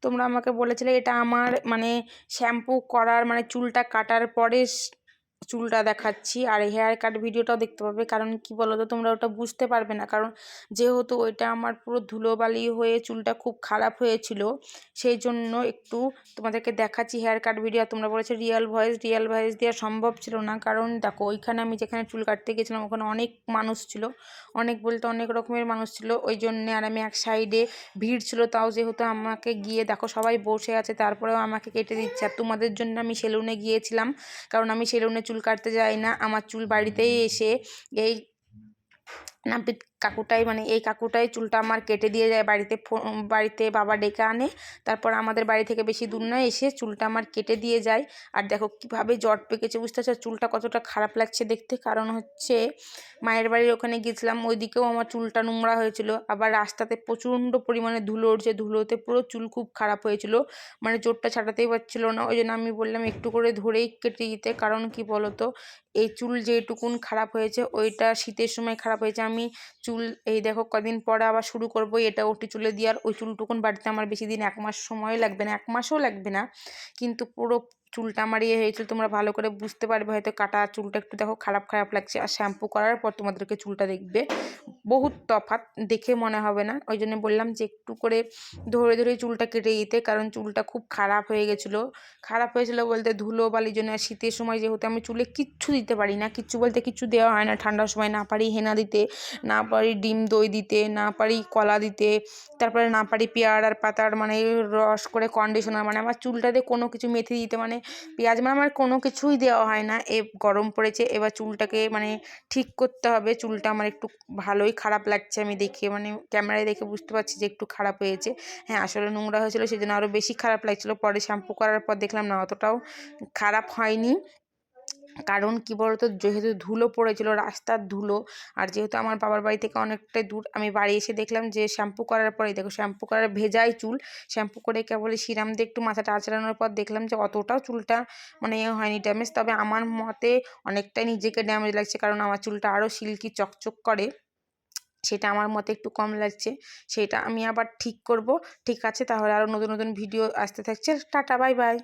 তোমরা আমাকে বলেছিলে এটা আমার মানে শ্যাম্পু করার মানে চুলটা কাটার পরে চুলটা দেখাচ্ছি, আর হেয়ার কাট ভিডিওটাও দেখতে পাবে। কারণ কি বলো তো, তোমরা ওটা বুঝতে পারবে না, কারণ যেহেতু ওইটা আমার পুরো ধুলোবালি হয়ে চুলটা খুব খারাপ হয়েছিল, সেই জন্য একটু তোমাদেরকে দেখাচ্ছি হেয়ার কাট ভিডিও। তোমরা বলেছো রিয়েল ভয়েস দেওয়া সম্ভব ছিল না, কারণ দেখো ওইখানে আমি যেখানে চুল কাটতে গেছিলাম ওখানে অনেক মানুষ ছিল, অনেক বলতে অনেক রকমের মানুষ ছিল ওই জন্যে। আর আমি এক সাইডে ভিড় ছিল, তাও যেহেতু আমাকে গিয়ে দেখো সবাই বসে আছে তারপরেও আমাকে কেটে দিচ্ছে। আর তোমাদের জন্য আমি সেলুনে গিয়েছিলাম, কারণ আমি সেলুনে চুল কাটতে যাই না, আমার চুল বাড়িতেই এসে এই নাপিত কাকুটাই মানে এই কাকুটাই চুলটা আমার কেটে দিয়ে যায়। বাড়িতে বাবা ডেকে আনে, তারপর আমাদের বাড়ি থেকে বেশি দূর নয়, এসে চুলটা আমার কেটে দিয়ে যায়। আর দেখো কীভাবে জট পেকেছে, বুঝতে পারছো চুলটা কতটা খারাপ লাগছে দেখতে। কারণ হচ্ছে মায়ের বাড়ির ওখানে গেছিলাম, ওইদিকেও আমার চুলটা নোংরা হয়েছিল, আবার রাস্তাতে প্রচণ্ড পরিমাণে ধুলো উঠছে, ধুলোতে পুরো চুল খুব খারাপ হয়েছিল, মানে জোরটা ছাড়াতেই পারছিল না। ওই জন্য আমি বললাম একটু করে ধরেই কেটে দিতে। কারণ কি বলতো, এই চুল যেটুকুন খারাপ হয়েছে ওইটা শীতের সময় খারাপ হয়েছে। আমি চুল এই দেখো কদিন পরে আবার শুরু করবো এটা ওটি চুলে দিয়ে, আর ওই চুলটুকুন বাড়িতে আমার বেশি দিন 1 মাস সময় লাগবে না, 1 মাসও লাগবে না, কিন্তু পুরো চুলটা আমার হয়েছিল। তোমরা ভালো করে বুঝতে পারবে হয়তো, কাটা চুলটা একটু দেখো খারাপ খারাপ লাগছে, আর শ্যাম্পু করার পর তোমাদেরকে চুলটা দেখবে বহুত তফাৎ, দেখে মনে হবে না। ওই জন্য বললাম যে একটু করে ধরে ধরে চুলটা কেটে দিতে, কারণ চুলটা খুব খারাপ হয়ে গেছিলো। খারাপ হয়েছিল বলতে ধুলো বালির জন্য। আর শীতের সময় যেহেতু আমি চুলে কিচ্ছু দিতে পারি না, কিচ্ছু বলতে কিচ্ছু দেওয়া হয় না, ঠান্ডার সময় না পারি হেনা দিতে, না পারি ডিম দই দিতে, না পারি কলা দিতে, তারপরে না পারি পেয়ারার পাতার মানে রস করে কন্ডিশনার, মানে আমার চুলটাতে কোনো কিছু মেথি দিতে মানে পেঁয়াজ মানে আমার কোনো কিছুই দেওয়া হয় না। গরম পড়েছে, এবার চুলটাকে মানে ঠিক করতে হবে। চুলটা আমার একটু ভালোই খারাপ লাগছে, আমি দেখে মানে ক্যামেরায় দেখে বুঝতে পারছি যে একটু খারাপ হয়েছে। হ্যাঁ আসলে নোংরা হয়েছিল সেই জন্য আরও বেশি খারাপ লাগছিলো, পরে শ্যাম্পু করার পর দেখলাম না অতটাও খারাপ হয়নি। কারণ কি বলতো, যেহেতু ধুলো পড়েছিল রাস্তার ধুলো, আর যেহেতু আমার বাবার বাড়ি থেকে অনেকটাই দূর, আমি বাড়ি এসে দেখলাম যে শ্যাম্পু করার পরেই দেখো শ্যাম্পু করার ভেজাই চুল, শ্যাম্পু করে কেবলই সিরাম দিয়ে একটু মাথাটা আঁচড়ানোর পর দেখলাম যে অতটাও চুলটা মানে হয়নি ড্যামেজ, তবে আমার মতে অনেকটাই নিজেকে ড্যামেজ লাগছে, কারণ আমার চুলটা আরও সিল্কি চকচক করে, সেটা আমার মতে একটু কম লাগছে, সেটা আমি আবার ঠিক করব। ঠিক আছে, তাহলে আরও নতুন নতুন ভিডিও আসতে থাকছে। Tata, bye bye.